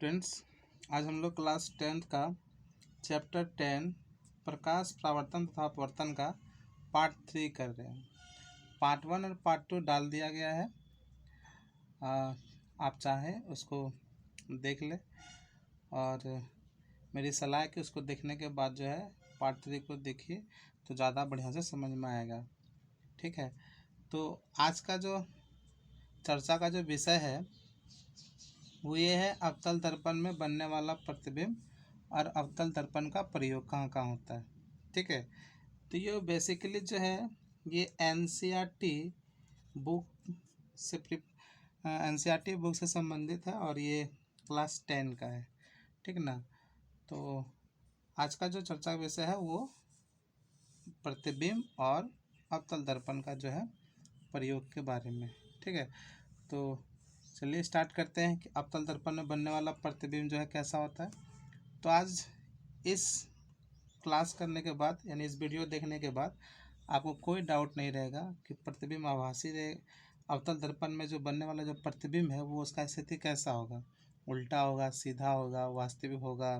Students, आज हम लोग क्लास 10th का चैप्टर 10 प्रकाश परावर्तन तथा अपवर्तन का पार्ट 3 कर रहे हैं। पार्ट 1 और पार्ट 2 डाल दिया गया है। आप चाहें उसको देख लें और मेरी सलाह है कि उसको देखने के बाद जो है पार्ट 3 को देखिए तो ज़्यादा बढ़िया से समझ में आएगा। ठीक है, तो आज का जो चर्चा का जो विषय है वो ये है अवतल दर्पण में बनने वाला प्रतिबिंब और अवतल दर्पण का प्रयोग कहाँ कहाँ होता है। ठीक है, तो ये बेसिकली जो है ये एनसीईआरटी बुक से एनसीईआरटी बुक से संबंधित है और ये क्लास 10 का है। ठीक ना, तो आज का जो चर्चा का विषय है वो प्रतिबिंब और अवतल दर्पण का जो है प्रयोग के बारे में। ठीक है, तो चलिए स्टार्ट करते हैं कि अवतल दर्पण में बनने वाला प्रतिबिंब जो है कैसा होता है। तो आज इस क्लास करने के बाद यानी इस वीडियो देखने के बाद आपको कोई डाउट नहीं रहेगा कि प्रतिबिंब आभासी रहे अवतल दर्पण में जो बनने वाला जो प्रतिबिंब है वो उसका स्थिति कैसा होगा, उल्टा होगा, सीधा होगा, वास्तविक होगा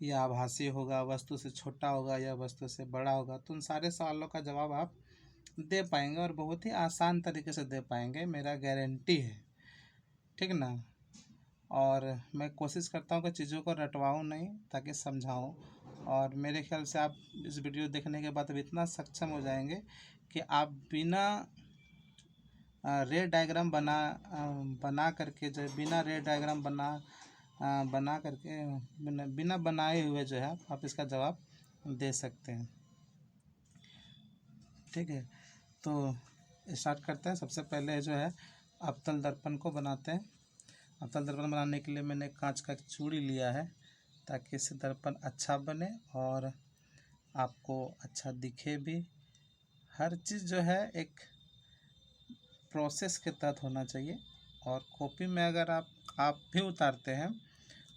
या आभासी होगा, वस्तु से छोटा होगा या वस्तु से बड़ा होगा। तो उन सारे सवालों का जवाब आप दे पाएंगे और बहुत ही आसान तरीके से दे पाएंगे, मेरा गारंटी है। ठीक ना, और मैं कोशिश करता हूँ कि चीज़ों को रटवाऊँ नहीं ताकि समझाऊँ। और मेरे ख्याल से आप इस वीडियो देखने के बाद अब इतना सक्षम हो जाएंगे कि आप बिना रे डायग्राम बना करके जो बिना रे डायग्राम बना करके बिना बनाए हुए जो है आप इसका जवाब दे सकते हैं। ठीक है, तो स्टार्ट करते हैं। सबसे पहले जो है अवतल दर्पण को बनाते हैं। अवतल दर्पण बनाने के लिए मैंने कांच का एक चूड़ी लिया है ताकि इससे दर्पण अच्छा बने और आपको अच्छा दिखे भी। हर चीज़ जो है एक प्रोसेस के तहत होना चाहिए और कॉपी में अगर आप भी उतारते हैं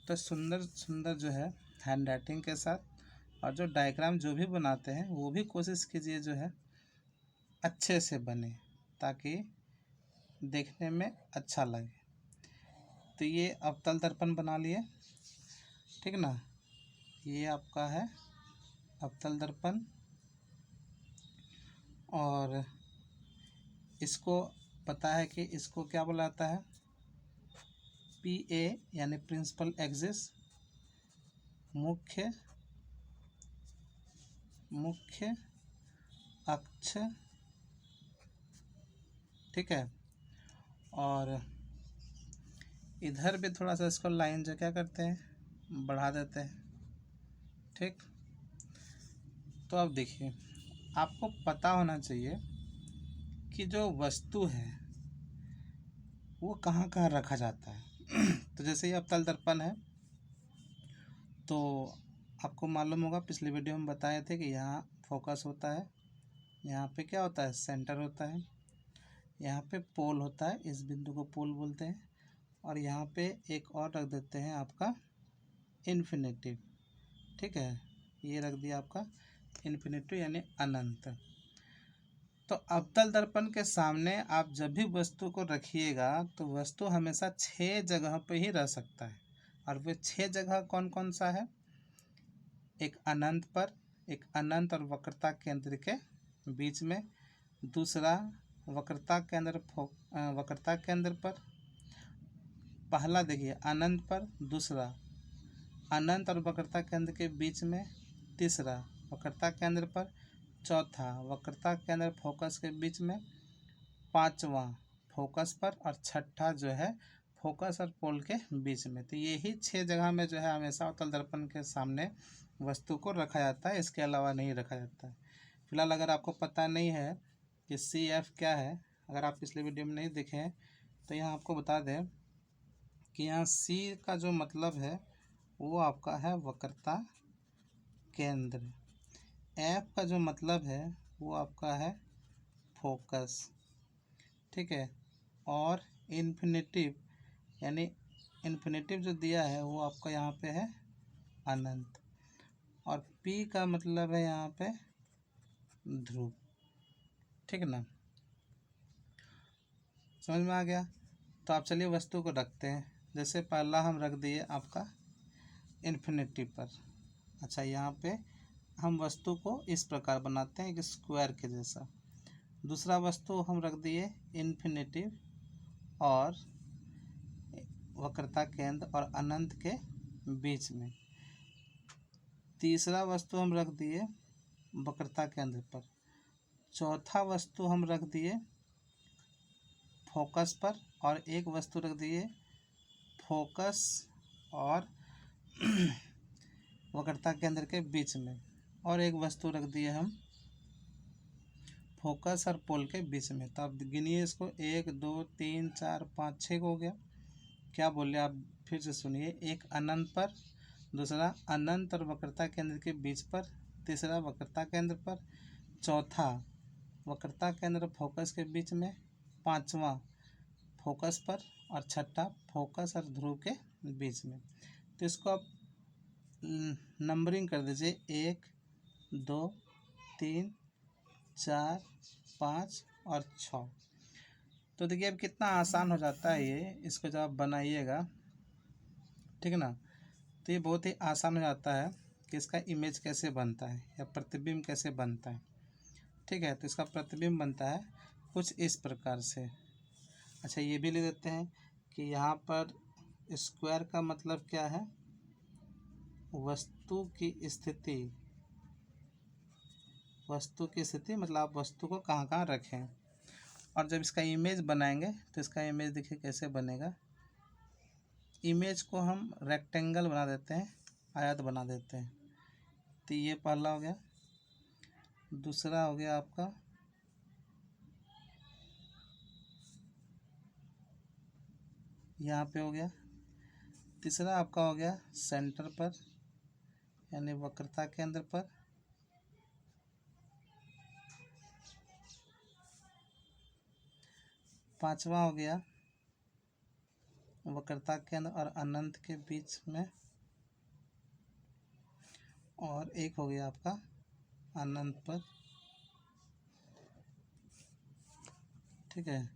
तो सुंदर सुंदर जो है हैंड राइटिंग के साथ और जो डायग्राम जो भी बनाते हैं वो भी कोशिश कीजिए जो है अच्छे से बने ताकि देखने में अच्छा लगे। तो ये अवतल दर्पण बना लिए। ठीक ना, ये आपका है अवतल दर्पण और इसको पता है कि इसको क्या बोला जाता है, PA यानी प्रिंसिपल एक्सिस, मुख्य अक्ष। ठीक है, और इधर भी थोड़ा सा इसको लाइन जो क्या करते हैं बढ़ा देते हैं। ठीक, तो अब देखिए आपको पता होना चाहिए कि जो वस्तु है वो कहाँ कहाँ रखा जाता है। तो जैसे ये अवतल दर्पण है तो आपको मालूम होगा पिछले वीडियो में बताए थे कि यहाँ फोकस होता है, यहाँ पे क्या होता है सेंटर होता है, यहाँ पे पोल होता है, इस बिंदु को पोल बोलते हैं, और यहाँ पे एक और रख देते हैं आपका इन्फिनेटिव। ठीक है, ये रख दिया आपका इन्फिनेटिव यानी अनंत। तो अवतल दर्पण के सामने आप जब भी वस्तु को रखिएगा तो वस्तु हमेशा 6 जगह पे ही रह सकता है। और वे 6 जगह कौन कौन सा है, एक अनंत पर, एक अनंत और वक्रता केंद्र के बीच में, दूसरा वक्रता केंद्र पर, पहला देखिए अनंत पर, दूसरा अनंत और वक्रता केंद्र के बीच में, तीसरा वक्रता केंद्र पर, चौथा वक्रता केंद्र फोकस के बीच में, पांचवा फोकस पर और छठा जो है फोकस और पोल के बीच में। तो यही 6 जगह में जो है हमेशा अवतल दर्पण के सामने वस्तु को रखा जाता है, इसके अलावा नहीं रखा जाता है। फिलहाल अगर आपको पता नहीं है कि CF क्या है, अगर आप पिछले वीडियो में नहीं देखे हैं तो यहाँ आपको बता दें कि यहाँ C का जो मतलब है वो आपका है वक्रता केंद्र, F का जो मतलब है वो आपका है फोकस। ठीक है, और इन्फिनेटिव यानी इन्फिनेटिव जो दिया है वो आपका यहाँ पे है अनंत, और P का मतलब है यहाँ पे ध्रुव। ठीक ना, समझ में आ गया। तो आप चलिए वस्तु को रखते हैं। जैसे पहला हम रख दिए आपका इन्फिनिटी पर। अच्छा, यहाँ पे हम वस्तु को इस प्रकार बनाते हैं, एक स्क्वायर के जैसा। दूसरा वस्तु हम रख दिए इन्फिनिटी और वक्रता केंद्र और अनंत के बीच में। तीसरा वस्तु हम रख दिए वक्रता केंद्र पर। चौथा वस्तु हम रख दिए फोकस पर और एक वस्तु रख दिए फोकस और वक्रता केंद्र के बीच में, और एक वस्तु रख दिए हम फोकस और पोल के बीच में। तो आप गिनिए इसको, 1 2 3 4 5 6 हो गया। क्या बोले आप फिर से सुनिए, एक अनंत पर, दूसरा अनंत और वक्रता केंद्र के बीच पर, तीसरा वक्रता केंद्र पर, चौथा वक्रता केंद्र फोकस के बीच में, पांचवा फोकस पर और छठा फोकस और ध्रुव के बीच में। तो इसको आप नंबरिंग कर दीजिए, 1 2 3 4 5 और 6। तो देखिए अब कितना आसान हो जाता है ये, इसको जब आप बनाइएगा, ठीक है ना, तो ये बहुत ही आसान हो जाता है कि इसका इमेज कैसे बनता है या प्रतिबिंब कैसे बनता है। ठीक है, तो इसका प्रतिबिंब बनता है कुछ इस प्रकार से। अच्छा, ये भी ले देते हैं कि यहाँ पर स्क्वायर का मतलब क्या है, वस्तु की स्थिति। वस्तु की स्थिति मतलब आप वस्तु को कहाँ कहाँ रखें। और जब इसका इमेज बनाएंगे तो इसका इमेज देखिए कैसे बनेगा। इमेज को हम रेक्टेंगल बना देते हैं, आयत बना देते हैं। तो ये पहला हो गया, दूसरा हो गया आपका यहाँ पे हो गया, तीसरा आपका हो गया सेंटर पर यानी वक्रता केंद्र पर, पांचवा हो गया वक्रता केंद्र और अनंत के बीच में, और एक हो गया आपका अनंत पर। ठीक है,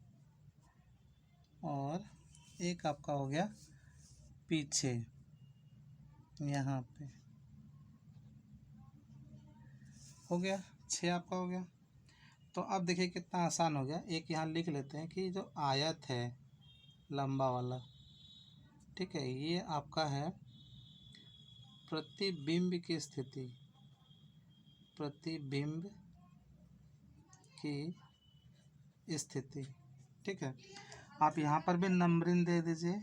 और एक आपका हो गया पीछे यहाँ पे। हो गया 6 आपका हो गया। तो अब देखिए कितना आसान हो गया। एक यहाँ लिख लेते हैं कि जो आयत है लंबा वाला, ठीक है, ये आपका है प्रतिबिंब की स्थिति। प्रतिबिंब की स्थिति, ठीक है। आप यहाँ पर भी नंबरिंग दे दीजिए,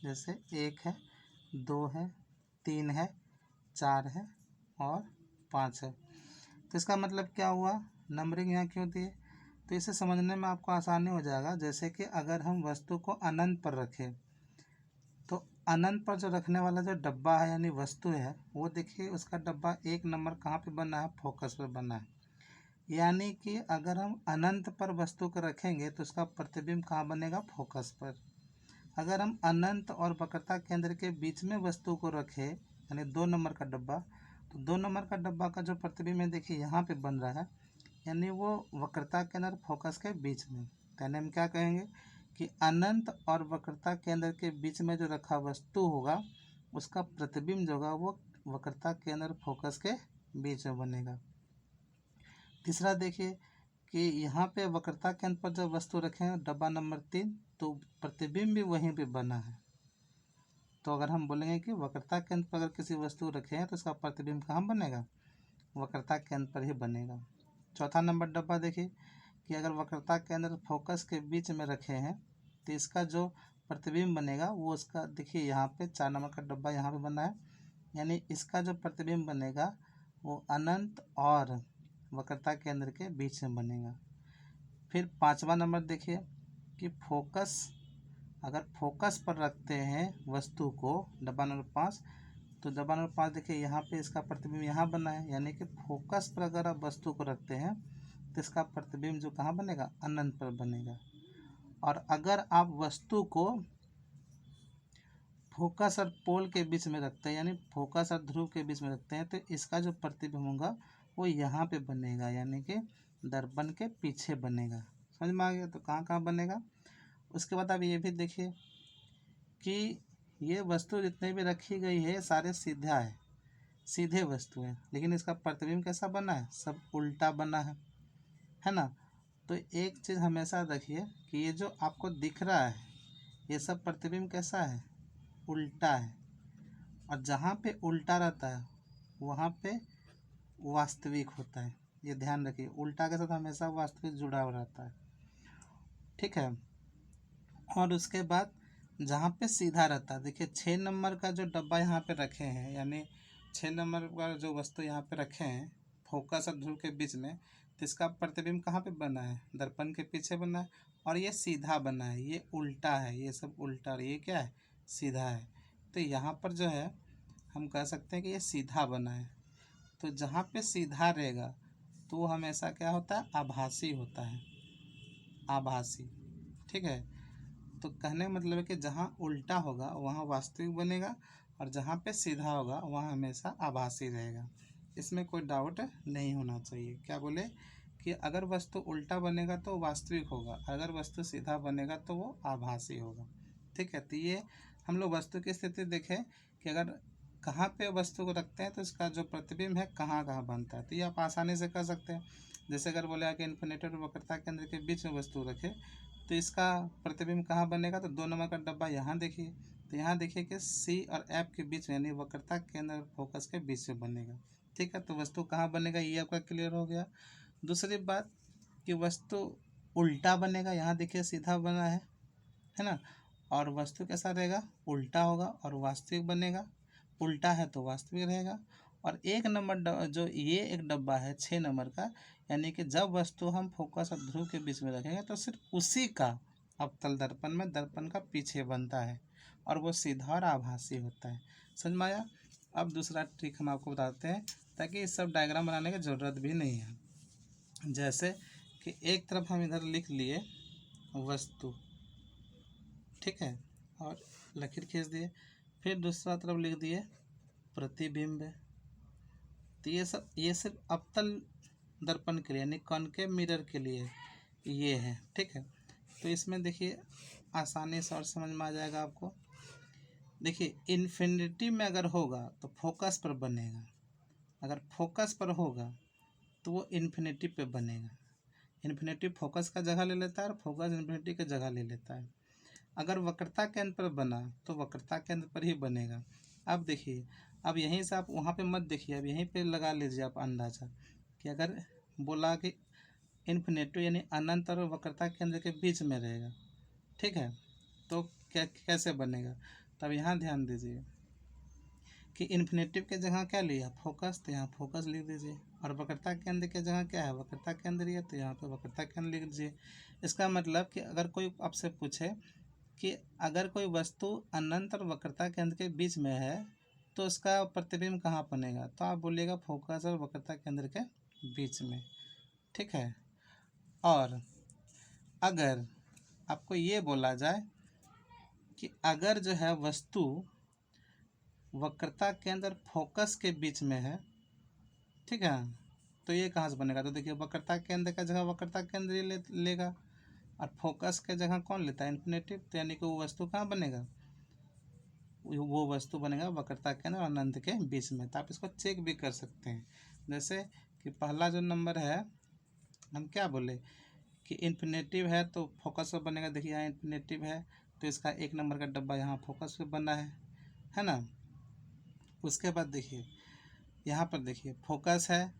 जैसे 1 है, 2 है, 3 है, 4 है और 5 है। तो इसका मतलब क्या हुआ, नंबरिंग यहाँ क्यों दिए, तो इसे समझने में आपको आसानी हो जाएगा। जैसे कि अगर हम वस्तु को अनंत पर रखें तो अनंत पर जो रखने वाला जो डब्बा है यानी वस्तु है, वो देखिए उसका डब्बा 1 नंबर कहाँ पे बना है, फोकस पर बना है। यानी कि अगर हम अनंत पर वस्तु को रखेंगे तो उसका प्रतिबिंब कहाँ बनेगा, फोकस पर। अगर हम अनंत और वक्रता केंद्र के बीच में वस्तु को रखें यानी 2 नंबर का डब्बा, तो 2 नंबर का डब्बा का जो प्रतिबिंब है देखिए यहाँ पे बन रहा है, यानी वो वक्रता केंद्र फोकस के बीच में। यानी हम क्या कहेंगे कि अनंत और वक्रता केंद्र के बीच में जो रखा वस्तु होगा उसका प्रतिबिंब जो होगा वो वक्रता केंद्र फोकस के बीच में बनेगा। तीसरा देखिए कि यहाँ पे वक्रता केंद्र पर जब वस्तु रखें डब्बा नंबर 3, तो प्रतिबिंब भी वहीं पे बना है। तो अगर हम बोलेंगे कि वक्रता केंद्र पर अगर किसी वस्तु रखें तो इसका प्रतिबिंब कहाँ बनेगा, वक्रता केंद्र पर ही बनेगा। चौथा नंबर डब्बा देखिए कि अगर वक्रता केंद्र फोकस के बीच में रखे हैं तो इसका जो प्रतिबिंब बनेगा वो उसका देखिए यहाँ पे 4 नंबर का डब्बा यहाँ पे बना है, यानी इसका जो प्रतिबिंब बनेगा वो अनंत और वक्रता केंद्र के बीच में बनेगा। फिर 5वां नंबर देखिए कि फोकस, अगर फोकस पर रखते हैं वस्तु को डब्बा नंबर 5, तो डब्बा नंबर 5 देखिए यहाँ पे इसका प्रतिबिंब यहाँ बना है, यानी कि फोकस पर अगर आप वस्तु को रखते हैं तो इसका प्रतिबिंब जो कहाँ बनेगा, अनंत पर बनेगा। और अगर आप वस्तु को फोकस और पोल के बीच में रखते हैं यानी फोकस और ध्रुव के बीच में रखते हैं तो इसका जो प्रतिबिंब होगा वो यहाँ पे बनेगा, यानी कि दर्पण के पीछे बनेगा। समझ में आ गया, तो कहाँ कहाँ बनेगा। उसके बाद आप ये भी देखिए कि ये वस्तु जितनी भी रखी गई है सारे सीधा है, सीधे वस्तु है, लेकिन इसका प्रतिबिंब कैसा बना है, सब उल्टा बना है ना। तो एक चीज़ हमेशा रखिए कि ये जो आपको दिख रहा है ये सब प्रतिबिंब कैसा है, उल्टा है। और जहाँ पे उल्टा रहता है वहाँ पे वास्तविक होता है, ये ध्यान रखिए। उल्टा के साथ हमेशा वास्तविक जुड़ा हुआ रहता है, ठीक है। और उसके बाद जहाँ पे सीधा रहता है, देखिए 6 नंबर का जो डब्बा यहाँ पे रखे हैं, यानी 6 नंबर का जो वस्तु यहाँ पे रखे हैं फोकस और ध्रुव के बीच में, तो इसका प्रतिबिंब कहाँ पे बना है, दर्पण के पीछे बना है। और ये सीधा बना है, ये उल्टा है, ये सब उल्टा, और ये क्या है, सीधा है। तो यहाँ पर जो है हम कह सकते हैं कि ये सीधा बना है। तो जहाँ पे सीधा रहेगा तो वो हमेशा क्या होता है, आभासी होता है, आभासी, ठीक है। तो कहने का मतलब है कि जहाँ उल्टा होगा वहाँ वास्तविक बनेगा, और जहाँ पे सीधा होगा वहाँ हमेशा आभासी रहेगा। इसमें कोई डाउट नहीं होना चाहिए। क्या बोले कि अगर वस्तु उल्टा बनेगा तो वास्तविक होगा, अगर वस्तु सीधा बनेगा तो वो आभासी होगा, ठीक है। तो ये हम लोग वस्तु की स्थिति देखें कि अगर कहाँ पे वस्तु को रखते हैं तो इसका जो प्रतिबिंब है कहाँ कहाँ बनता है, तो ये आप आसानी से कर सकते हैं। जैसे अगर बोले कि इन्फिनेटर और वक्रता केंद्र के बीच में वस्तु रखे तो इसका प्रतिबिंब कहाँ बनेगा, तो 2 नंबर का डब्बा यहाँ देखिए। तो यहाँ देखिए कि सी और एफ के बीच में, यानी वक्रता केंद्र और फोकस के बीच में बनेगा, ठीक है। तो वस्तु कहाँ बनेगा ये आपका क्लियर हो गया। दूसरी बात कि वस्तु उल्टा बनेगा, यहाँ देखिए सीधा बना है ना। और वस्तु कैसा रहेगा, उल्टा होगा, और वास्तविक बनेगा, उल्टा है तो वास्तविक रहेगा। और 1 नंबर जो ये एक डब्बा है 6 नंबर का, यानी कि जब वस्तु हम फोकस और ध्रुव के बीच में रखेंगे तो सिर्फ उसी का अवतल दर्पण में दर्पण का पीछे बनता है, और वो सीधा और आभासी होता है। समझ में आया। अब दूसरा ट्रिक हम आपको बताते हैं ताकि इस सब डायग्राम बनाने की ज़रूरत भी नहीं है। जैसे कि एक तरफ हम इधर लिख लिए वस्तु, ठीक है, और लकीर खींच दिए, फिर दूसरा तरफ लिख दिए प्रतिबिंब। तो ये सिर्फ अवतल दर्पण के लिए, यानी कॉनकेव मिरर के लिए ये है, ठीक है। तो इसमें देखिए आसानी से और समझ में आ जाएगा आपको। देखिए इन्फिनिटी में अगर होगा तो फोकस पर बनेगा, अगर फोकस पर होगा तो वो इन्फिनिटी पे बनेगा। इन्फिनिटी फोकस का जगह ले लेता है और फोकस इन्फिनिटी की जगह ले लेता है। अगर वक्रता केंद्र पर बना तो वक्रता केंद्र पर ही बनेगा। अब देखिए, अब यहीं से आप वहाँ पे मत देखिए, अब यहीं पे लगा लीजिए आप अंदाज़ा कि अगर बोला कि इन्फिनिटी यानी अनंत और वक्रता केंद्र के बीच में रहेगा, ठीक है, तो क्या कैसे बनेगा। तब यहाँ ध्यान दीजिए कि इन्फिनेटिव के जगह क्या लिया, फोकस, तो यहाँ फोकस लिख दीजिए। और वक्रता केंद्र के जगह क्या है, वक्रता केंद्र है, तो यहाँ पे वक्रता केंद्र लिख दीजिए। इसका मतलब कि अगर कोई आपसे पूछे कि अगर कोई वस्तु अनंत और वक्रता केंद्र के बीच में है तो उसका प्रतिबिंब कहाँ बनेगा, तो आप बोलिएगा फोकस और वक्रता केंद्र के बीच में, ठीक है। और अगर आपको ये बोला जाए कि अगर जो है वस्तु वक्रता केंद्र फोकस के बीच में है, ठीक है, तो ये कहाँ से बनेगा, तो देखिए वक्रता केंद्र का जगह वक्रता केंद्र ही लेगा, और फोकस के जगह कौन लेता है, इन्फिनेटिव। तो यानी कि वो वस्तु कहाँ बनेगा, वो वस्तु बनेगा वक्रता केंद्र और अनंत के बीच में। तो आप इसको चेक भी कर सकते हैं। जैसे कि पहला जो नंबर है हम क्या बोले कि इन्फिनेटिव है तो फोकस पर बनेगा। देखिए यहाँ इन्फिनेटिव है तो इसका 1 नंबर का डब्बा यहाँ फोकस पे बना है ना। उसके बाद देखिए यहाँ पर देखिए फोकस है,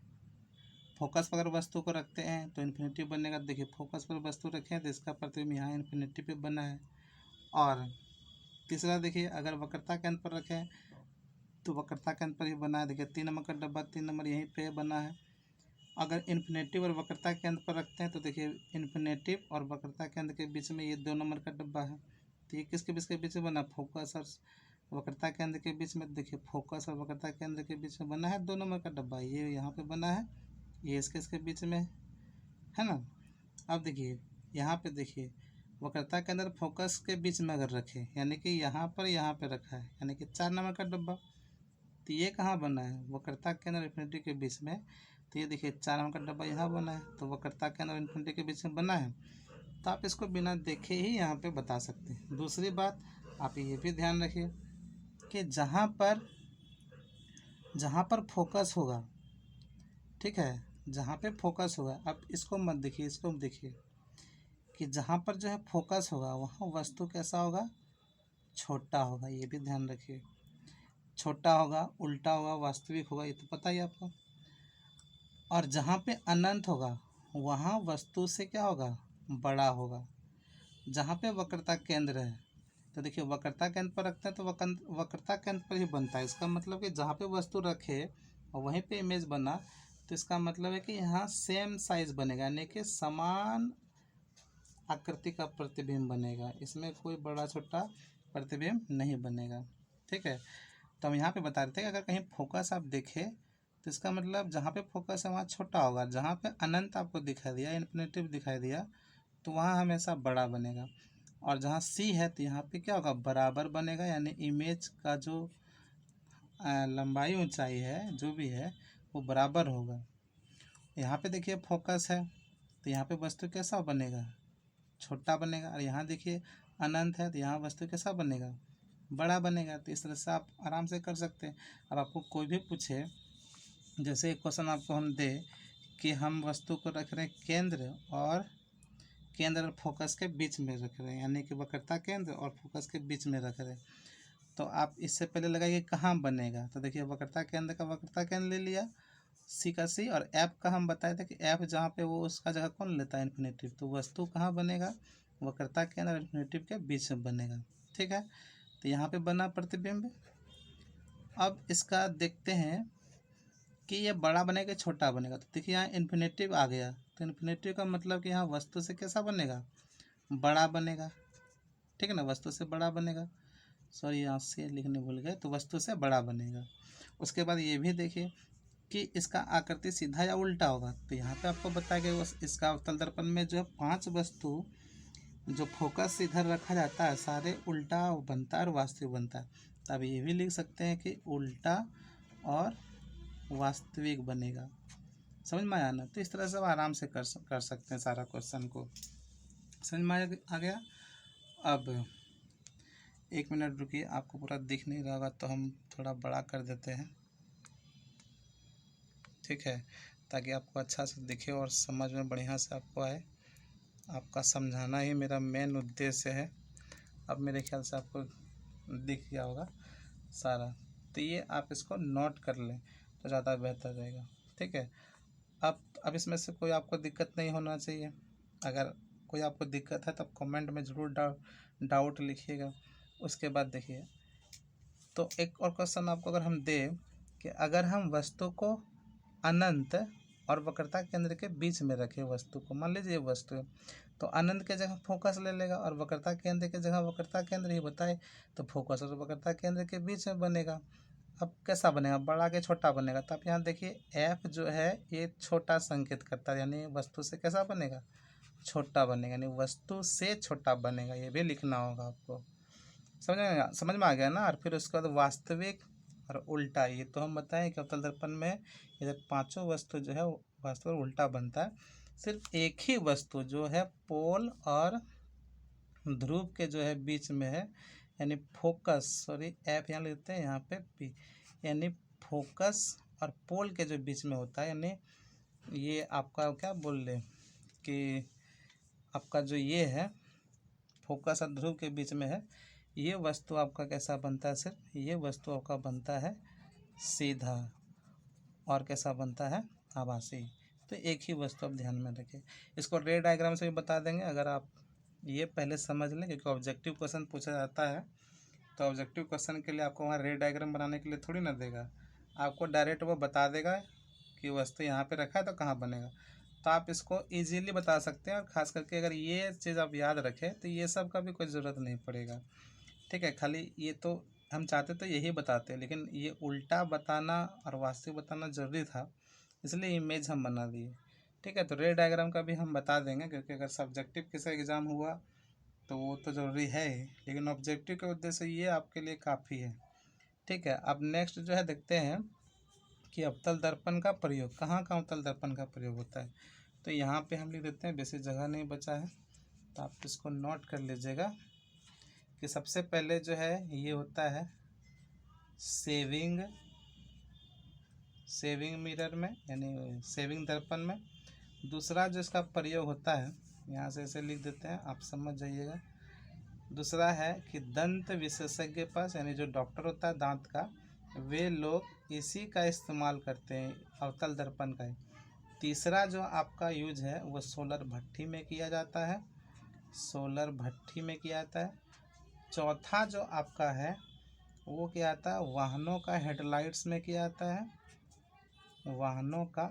फोकस पर अगर वस्तु को रखते हैं तो इन्फिनिटी बनेगा। देखिए फोकस पर वस्तु रखें तो इसका प्रतिबिंब यहाँ इन्फिनिटी पे बना है। और तीसरा देखिए अगर वक्रता केंद्र पर रखें तो वक्रता केंद्र पर ही बना है। देखिए 3 नंबर का डब्बा 3 नंबर यहीं पे बना है। अगर इन्फिनेटिव और वक्रता केंद्र पर रखते हैं तो देखिए इन्फिनेटिव और वक्रता केंद्र के बीच में ये 2 नंबर का डब्बा है। तो ये किसके बीच के बीच में बना, फोकस और वक्रता केंद्र के बीच में। देखिए फोकस और वक्रता केंद्र के बीच में बना है 2 नंबर का डब्बा, ये यहाँ पे बना है, ये इसके बीच में है ना। अब देखिए यहाँ पे देखिए वक्रता केंद्र फोकस के बीच में अगर रखे, यानी कि यहाँ पे रखा है, यानी कि 4 नंबर का डब्बा। तो ये कहाँ बना है, वक्रता केंद्र इन्फिनिटी के बीच में। तो ये देखिए 4 नंबर का डब्बा यहाँ बना है, तो वक्रता केंद्र इन्फिनिटी के बीच में बना है। तो आप इसको बिना देखे ही यहाँ पे बता सकते हैं। दूसरी बात आप ये भी ध्यान रखिए कि जहाँ पर फोकस होगा, ठीक है, जहाँ पे फोकस होगा, अब इसको मत देखिए, इसको देखिए कि जहाँ पर जो है फोकस होगा वहाँ वस्तु कैसा होगा, छोटा होगा। ये भी ध्यान रखिए, छोटा होगा, उल्टा होगा, वास्तविक होगा, ये तो पता ही आपको। और जहाँ पे अनंत होगा वहाँ वस्तु से क्या होगा, बड़ा होगा। जहाँ पे वक्रता केंद्र है, तो देखिए वक्रता केंद्र पर रखते हैं तो वक्रता केंद्र पर ही बनता है। इसका मतलब कि जहाँ पे वस्तु रखे और वहीं पे इमेज बना, तो इसका मतलब है कि यहाँ सेम साइज बनेगा, यानी कि समान आकृति का प्रतिबिंब बनेगा। इसमें कोई बड़ा छोटा प्रतिबिंब नहीं बनेगा, ठीक है। तो हम यहाँ पे बता रहे थे कि अगर कहीं फोकस आप देखें तो इसका मतलब जहाँ पे फोकस है वहाँ छोटा होगा, जहाँ पे अनंत आपको दिखाई दिया, इन्फिनिटिव दिखाई दिया, तो वहाँ हमेशा बड़ा बनेगा। और जहाँ सी है तो यहाँ पे क्या होगा, बराबर बनेगा, यानी इमेज का जो लंबाई ऊंचाई है जो भी है वो बराबर होगा। यहाँ पे देखिए फोकस है तो यहाँ पे वस्तु कैसा बनेगा, छोटा बनेगा। और यहाँ देखिए अनंत है तो यहाँ वस्तु कैसा बनेगा, बड़ा बनेगा। तो इस तरह से आप आराम से कर सकते हैं। अब आपको कोई भी पूछे, जैसे एक क्वेश्चन आपको हम दे कि हम वस्तु को रख रहे हैं केंद्र और फोकस के बीच में रख रहे हैं, यानी कि वक्रता केंद्र और फोकस के बीच में रख रहे हैं, तो आप इससे पहले लगाइए कहाँ बनेगा। तो देखिए वक्रता केंद्र का वक्रता केंद्र ले लिया, सी का सी, और एफ का हम बताए थे कि एफ जहाँ पे वो उसका जगह कौन लेता है, इन्फिनेटिव। तो वस्तु कहाँ बनेगा, वक्रता केंद्र और इन्फिनेटिव के बीच में बनेगा, ठीक है। तो यहाँ पे बना प्रतिबिंब। अब इसका देखते हैं कि ये बड़ा बनेगा छोटा बनेगा। तो देखिए यहाँ इन्फिनेटिव आ गया, तो इन्फिनेटिव का मतलब कि यहाँ वस्तु से कैसा बनेगा, बड़ा बनेगा, ठीक है ना, वस्तु से बड़ा बनेगा। सॉरी यहाँ से लिखने भूल गए, तो वस्तु से बड़ा बनेगा। उसके बाद ये भी देखिए कि इसका आकृति सीधा या उल्टा होगा। तो यहाँ पे आपको बताया गया इसका अवतल दर्पण में जो है 5 वस्तु जो फोकस से इधर रखा जाता है सारे उल्टा बनता है और वास्तविक बनता है। तब ये भी लिख सकते हैं कि उल्टा और वास्तविक बनेगा। समझ में आया ना। तो इस तरह से आप आराम से कर सकते हैं सारा क्वेश्चन को। समझ में आ गया। अब 1 मिनट रुकिए, आपको पूरा दिख नहीं रहा होगा तो हम थोड़ा बड़ा कर देते हैं, ठीक है, ताकि आपको अच्छा से दिखे और समझ में बढ़िया से आपको आए। आपका समझाना ही मेरा मेन उद्देश्य है। अब मेरे ख्याल से आपको दिख गया होगा सारा। तो ये आप इसको नोट कर लें तो ज़्यादा बेहतर रहेगा, ठीक है। अब इसमें से कोई आपको दिक्कत नहीं होना चाहिए। अगर कोई आपको दिक्कत है तब कमेंट में ज़रूर डाउट लिखिएगा। उसके बाद देखिए, तो एक और क्वेश्चन आपको अगर हम दें कि अगर हम वस्तु को अनंत और वक्रता केंद्र के बीच में रखें वस्तु को, मान लीजिए वस्तु है, तो अनंत के जगह फोकस ले लेगा और वक्रता केंद्र के जगह वक्रता केंद्र ही बताए, तो फोकस और वक्रता केंद्र के बीच में बनेगा। अब कैसा बनेगा, बड़ा के छोटा बनेगा। तो आप यहाँ देखिए एफ जो है ये छोटा संकेत करता है, यानी वस्तु से कैसा बनेगा, छोटा बनेगा, यानी वस्तु से छोटा बनेगा। ये भी लिखना होगा आपको। समझ में आ गया ना। और फिर उसके बाद वास्तविक और उल्टा, ये तो हम बताएं कि अवतल दर्पण में इधर 5 वस्तु जो है वास्तविक उल्टा बनता है। सिर्फ एक ही वस्तु जो है पोल और ध्रुव के जो है बीच में है, यानी फोकस, सॉरी एफ यहाँ लिखते हैं, यहाँ पे पी, यानी फोकस और पोल के जो बीच में होता है, यानी ये आपका क्या बोल लें कि आपका जो ये है फोकस और ध्रुव के बीच में है, ये वस्तु आपका कैसा बनता है, सिर्फ ये वस्तु आपका बनता है सीधा और कैसा बनता है, आभासी। तो एक ही वस्तु आप ध्यान में रखें। इसको रे डायग्राम से भी बता देंगे, अगर आप ये पहले समझ लें, क्योंकि ऑब्जेक्टिव क्वेश्चन पूछा जाता है तो ऑब्जेक्टिव क्वेश्चन के लिए आपको वहाँ रे डायग्राम बनाने के लिए थोड़ी ना देगा, आपको डायरेक्ट वो बता देगा कि वस्तु यहाँ पे रखा है तो कहाँ बनेगा। तो आप इसको इजीली बता सकते हैं। और ख़ास करके अगर ये चीज़ आप याद रखें तो ये सब का भी कोई ज़रूरत नहीं पड़ेगा, ठीक है। खाली ये तो हम चाहते तो यही बताते, लेकिन ये उल्टा बताना और वास्तविक बताना ज़रूरी था, इसलिए इमेज हम बना दिए, ठीक है। तो रे डायग्राम का भी हम बता देंगे, क्योंकि अगर सब्जेक्टिव किसी एग्ज़ाम हुआ तो वो तो ज़रूरी है ही, लेकिन ऑब्जेक्टिव के उद्देश्य से ये आपके लिए काफ़ी है, ठीक है। अब नेक्स्ट जो है देखते हैं कि अवतल दर्पण का प्रयोग, कहाँ अवतल दर्पण का प्रयोग होता है। तो यहाँ पे हम लिख देते हैं, बेसिक जगह नहीं बचा है तो आप इसको नोट कर लीजिएगा कि सबसे पहले जो है ये होता है सेविंग मिरर में यानी सेविंग दर्पण में। दूसरा जो इसका प्रयोग होता है, यहाँ से ऐसे लिख देते हैं, आप समझ जाइएगा। दूसरा है कि दंत विशेषज्ञ के पास, यानी जो डॉक्टर होता है दांत का, वे लोग इसी का इस्तेमाल करते हैं, अवतल दर्पण का ही। तीसरा जो आपका यूज है वो सोलर भट्ठी में किया जाता है, सोलर भट्ठी में किया जाता है। चौथा जो आपका है वो क्या आता है, वाहनों का हेडलाइट्स में किया जाता है, वाहनों का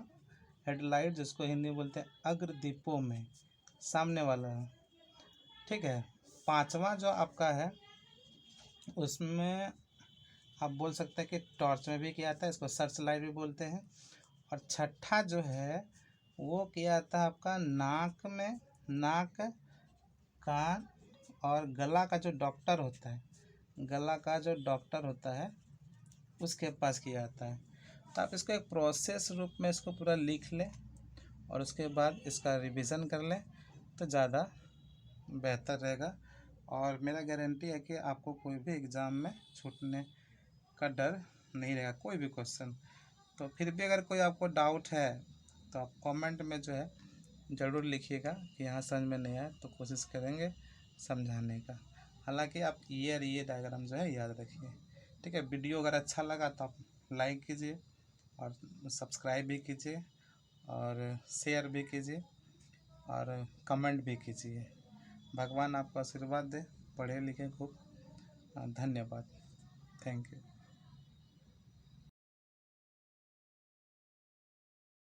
हेडलाइट जिसको हिंदी में बोलते हैं अग्रदीपों में, सामने वाला है, ठीक है। पांचवा जो आपका है उसमें आप बोल सकते हैं कि टॉर्च में भी किया जाता है, इसको सर्च लाइट भी बोलते हैं। और छठा जो है वो किया जाता है आपका नाक में, नाक, कान और गला का जो डॉक्टर होता है, गला का जो डॉक्टर होता है उसके पास किया जाता है। तो आप इसको एक प्रोसेस रूप में इसको पूरा लिख लें और उसके बाद इसका रिवीजन कर लें तो ज़्यादा बेहतर रहेगा। और मेरा गारंटी है कि आपको कोई भी एग्ज़ाम में छूटने का डर नहीं रहेगा, कोई भी क्वेश्चन। तो फिर भी अगर कोई आपको डाउट है तो आप कमेंट में जो है ज़रूर लिखिएगा कि यहाँ समझ में नहीं आया, तो कोशिश करेंगे समझाने का। हालांकि आप ये डायग्राम जो है याद रखिए, ठीक है। वीडियो अगर अच्छा लगा तो आप लाइक कीजिए और सब्सक्राइब भी कीजिए और शेयर भी कीजिए और कमेंट भी कीजिए। भगवान आपको आशीर्वाद दे, पढ़े लिखे खूब। धन्यवाद, थैंक यू।